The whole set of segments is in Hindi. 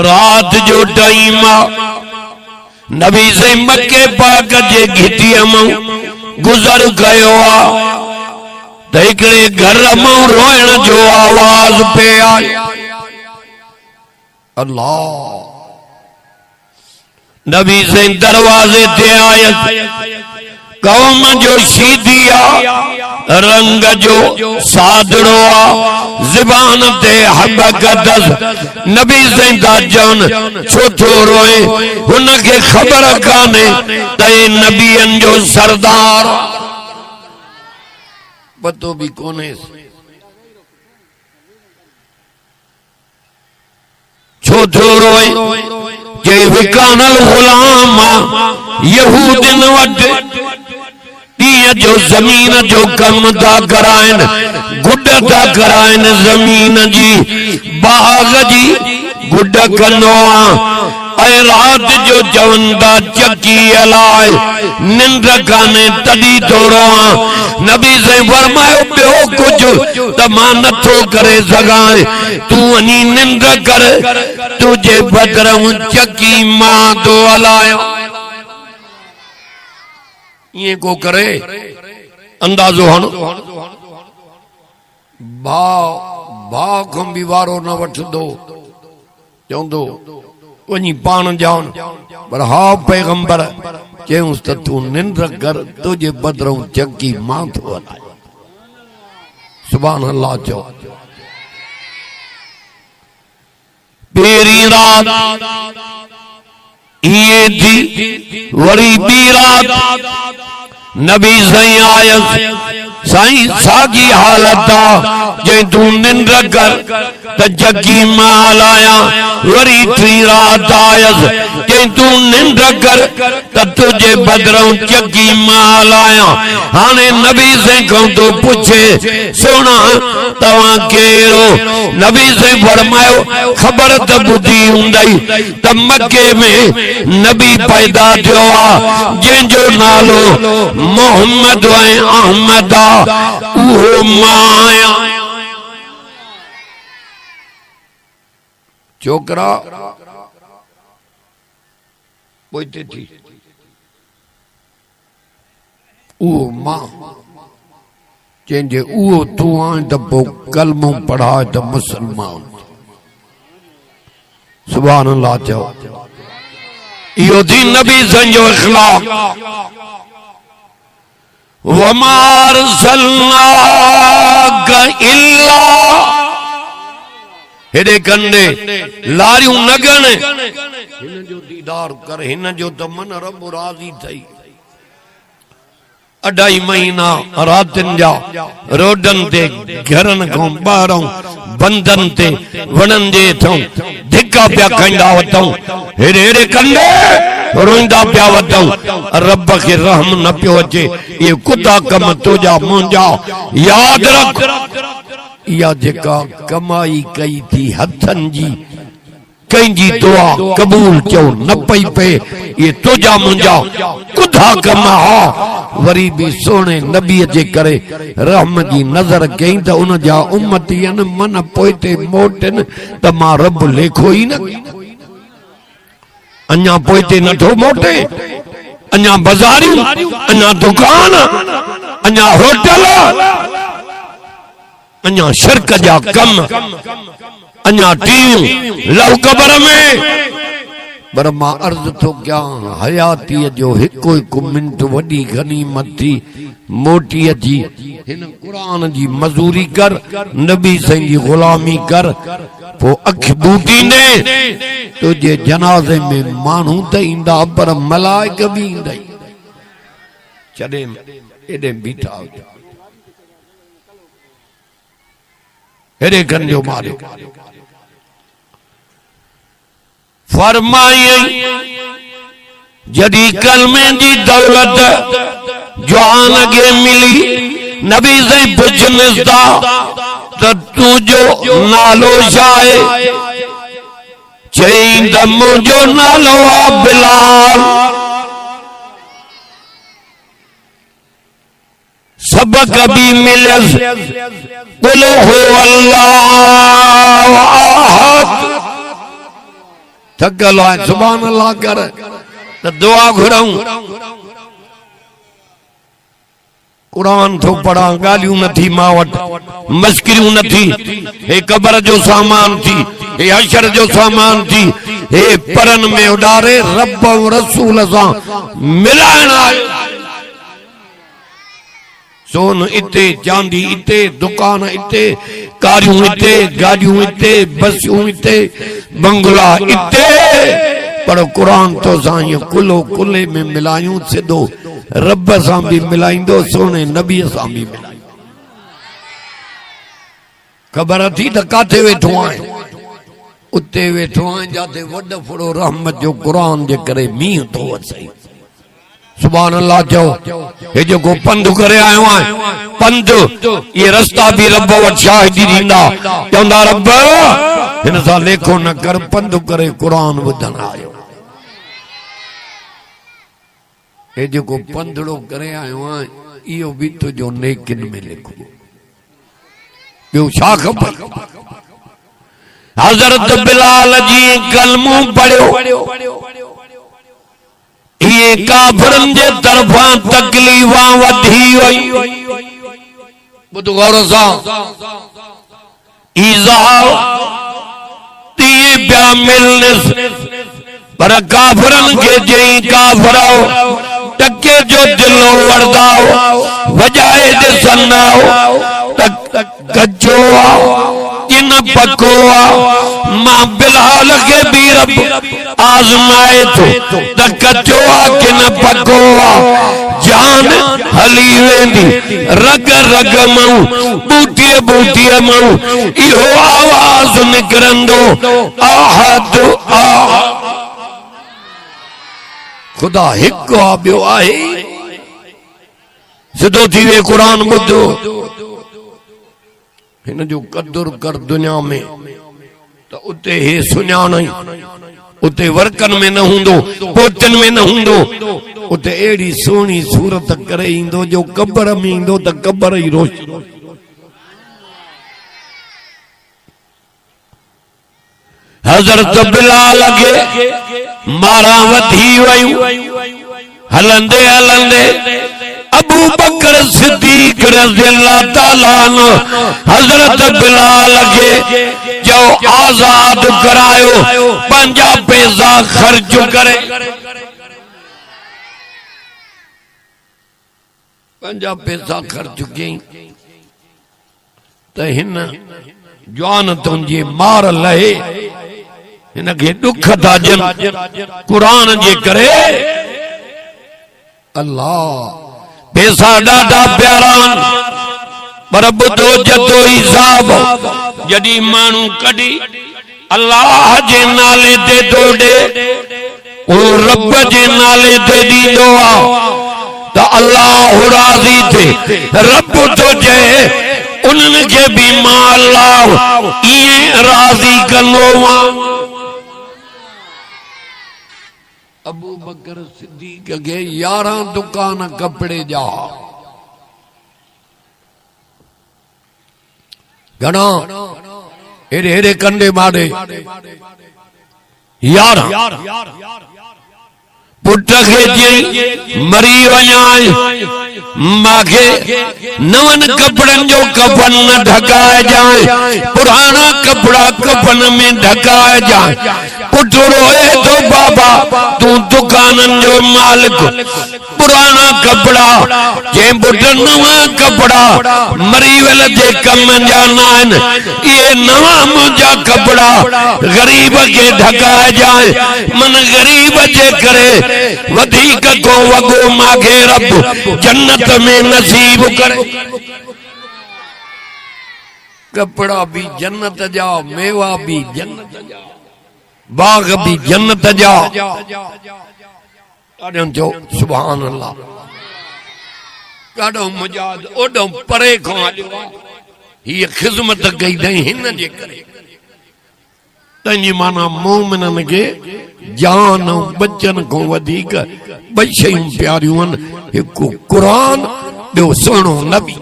रात जो टाइम नबी से मक्के पाक जे घिटिया में गुजर गयो तो हिकड़े घर में रोइण जो आवाज पे आई। अल्लाह नबी से दरवाजे ते आयत कौम जो शीदिया रंग जो सादड़ो ज़बान ते हबकदस नबी से दाजन छोथो रोए उनके खबर काने ते नबियन जो सरदार पतो भी कोने छोथो रोए जे विकानल गुलाम यहूदिन वट जो जमीन जो कम था कराइन गुड था कराइन जमीन जी बाग जी गुड कनो ऐ रात जो जवंदा चकी हलाए निंद काने तड़ी थोड़ो नबी से फरमायो बियो कुछ त मां नथो करे सगाए तू वनी निंद कर तुझे बदरऊं चकी मां तो हलायो ये को करे अंदाजो हन भाव भाव खम भी वारो न वठदो चवंदो वनी पान जान पर हा पैगंबर चयूंस त तू निंद कर तुझे बदरऊं चकी मां थो हलाए। सुभान अल्लाह चो पेरी रात ये थी वरी बी रात नबी सही आयस साईं सागी हालत जे तू निंद कर त जगी माल आया वरी टी रात आयस जे तू निंद कर त तुझे बदरों जगी माल आया। हाने नबी से कहूं तो पूछे सोना तवा केरो नबी से फरमायो खबर त बुधी हुंदई त मक्के में नबी पैदा थियो आ जंहिंजो नालो मोहम्मद ऐं अहमद उहो माया छोकरा पोइते थी उहो मां जंहिंजे उहो तूं आहीं त पोइ कलमो पढ़ाए त मुसलमान। सुभान अल्लाह चओ इहो थी नबी संजो इखलाक वमा अरसलनाक इल्ला हेडे कंडे लारियूं न गण हिन जो दीदार कर हिन जो त मन रब राज़ी थई। 2.5 महीना रातिन जा रोडन ते घरन को बाहरों बंदन ते वणन जे थो धिका पिया कंदा वतऊं हेडे हेडे कंडे रोईंदा पिया वतऊं रब के रहम न पियो अचे ये कुदा कम तुझा मुंहिंजा याद रख या जेका कमाई कई थी हथन जी कंहिंजी दुआ कबूल क्यों न पई पे ये तुझा मुंहिंजा कुदा कम हा। वरी भी सोने नबी जे करे रहम जी नजर कई त उन जा उम्मतियन मन पोइते मोटन त मां रब लेखो ही न अन्या पोइते नठो मोटे अन्या बाजारियूं अन्या दुकान अन्या होटल अन्या शिरक जा कम अन्या टीम लव कबर में पर मां अर्ज तो क्या हयाती जो हिको हिको मिनट वडी गनीमत थी मोटी जी हिन कुरान जी मजूरी कर नबी सही जी गुलामी कर पो अख बूटी ने तुझे जनाजे में मानू त इंदा पर मलाइक भी इंदई चडे एडे बीठा हेरे गंजो मारे फरमाई जदी कलमे जी दौलत जान के मिली नबी से पुछनिस दा त तू जो नालो शाए चई त मुंहिंजो नालो आ बिलाल सबक भी मिलस कुल हु अल्लाहु अहद थकल आहे सुभान अल्लाह कर त दुआ घुरऊं कुरान थो पढ़ा गालियूं नथी मां वटि मस्किरियूं नथी हे कबर जो सामान थी हे हशर जो सामान थी हे परन में उडारे रब ऐं रसूल सां मिलाइण आयो सोन इते चांदी इते दुकान इते कारियूं इते गाड़ियूं इते बसियूं इते बंगला इते पर कुरान तो सां कुलो कुले में मिलायूं सिधो रब सां भी मिलाईंदो सोने नबी सां भी मिलाईंदो खबर थी त काथे वेठो आहीं उते वेठो आहीं जाते वड फुड़ो रहमत जो कुरान जे करे मींह तो अचे सुभान अल्लाह चो हे जो को पंध करे आयो आहीं पंध ये रास्ता भी रब वट शाहिदी दींदा चवंदा रब हिन सां लेखो न कर पंध करे कुरान ॿुधण आयो हे जो को पंधड़ो करे आयो आहीं इहो भी तुझो नेकिन में लिखो ॿियो छा खपे हज़रत बिलाल जी कलमो पढ़ियो ये काफरन जे तरफां तकलीफां वधी वई ॿुध गौर सां ईज़ा ती पिया मिलनि पर काफरन के जई काफरो टके जो दिलो वरदाओ वजाए दिसनाओ कच्चो किन पको मां बिलाल के भी रब आजमाए तो कच्चो किन पको जान हली वेंदी रग रग मऊ बूटिए बूटिए मऊ इहो आवाज निकरंदो आहद आहद खुदा हिक ॿियो आहे सिधो थी वे कुरान ॿुधो हिन जो कदुर कर दुनिया में तो उते हे सुञाणई उते वर्कन में न हूंदो पोतन में न हूंदो उते एड़ी सोहणी सूरत करे ईंदो जो कब्र में ईंदो त कब्र ई रोशन हज़रत बिलाल के मारा वधी वयूं हलंदे हलंदे अबू बकर सिद्दीक रज़ियल्लाहु ताला अन्हु हज़रत बिलाल के जो आजाद करायो पंजा पैसा खर्च करे पंजा पैसा खर्च कई त हिन जवान तुंहिंजी मार लहे इनके दुख था जन कुरान जे करे अल्लाह पैसा ॾाढा प्यारा पर ॿुधो जतो हिसाब जॾहिं माण्हू कढी अल्लाह जे नाले ते थो ॾे उहो रब जे नाले ते ॾींदो आहे त अल्लाह राज़ी थिए रब थो चए उन्हनि खे बि मां अल्लाह ईअं राज़ी कंदो आहियां अबू बकर सिद्दीक के 11 दुकान कपड़े जा घणा हेरे हेरे कंडे मारे 11 पुट के चई मरी वञाए माखे नवन कपड़न जो कफन न ढकाए जाए पुराना कपड़ा कफन में ढकाए जाए पुट रोए तो बाबा तू दुकानन जो मालिक पुराना कपड़ा जे पुट नवा कपड़ा मरी वेल जे कम जा नान ये नवा मुंजा कपड़ा गरीब के ढकाए जाए मन गरीब जे करे वधिक को वगो मागे रब जन्नत में नसीब करे कपड़ा भी जन्नत जा मेवा भी जन्नत जा बाग भी जन्नत जा जो सुभान अल्लाह ॾाढो मुजाद ओडो परे खां ये खिदमत कई दई हिन जे करे तंजी माना मोमिनन के जान बच्चन को वधिक ॿई शयूं प्यारियूं आहिनि हिकु कुरान ॿियो सुहिणो नबी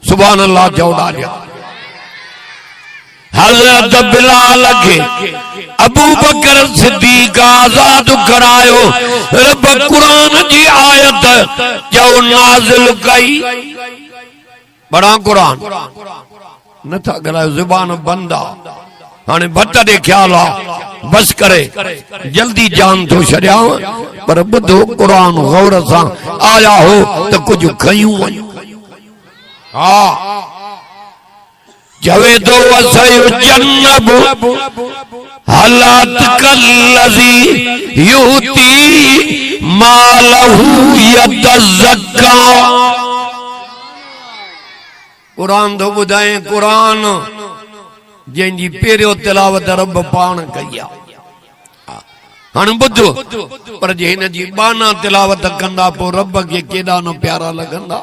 सुभान अल्लाह चओ ॾाढा हज़रत बिलाल के अबू बकर सिद्दीक आजाद करायो रब कुरान जी आयत जो नाज़िल कई बड़ा कुरान न था करायो जुबान बंदा हाने भट दे ख्याल आ बस करे जल्दी जान तो छड़िया पर बुधो कुरान गौर सा आया हो तो कुछ खयूं हाँ जवे तो वसयु जन्नब हालात कल्लज़ी यूती मालहू यतज़क्का कुरान तो बुधाए कुरान जंहिंजी पहिरियों तिलावत रब पाण कई आहे हाणे ॿुधो पर जे हिन जी बाना तिलावत कंदा पोइ रब खे केॾा न प्यारा लॻंदा